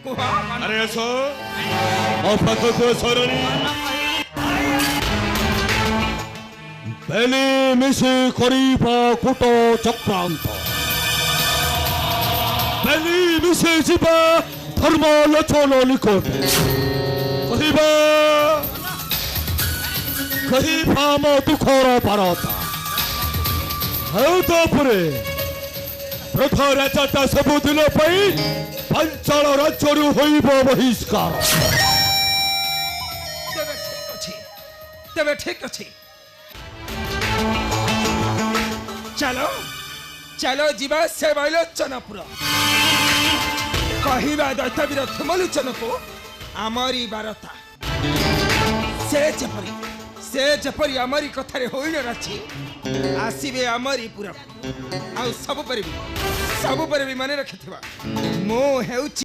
अरे असो अफाको सरणी बेली मिसे करिबा कुट चक्रांत बेली मिसे जीवा धर्म लक्षण निकट कहिबा मो दुखर बारता हेतुपुरे प्रथा राजाटा सबुदिन पांचाल राज्यरू होइब बहिष्कार तेबे ठीक अछि चलो चलो जीवा से लोचनपुर कहवा दैत्यवीर धूमलोचन को आमरी बारता से जपरी आमरी कथारे होइल राछि आसीबे आमरी पुरा आ सब पर भी मन रखिथिबा मो हेउछि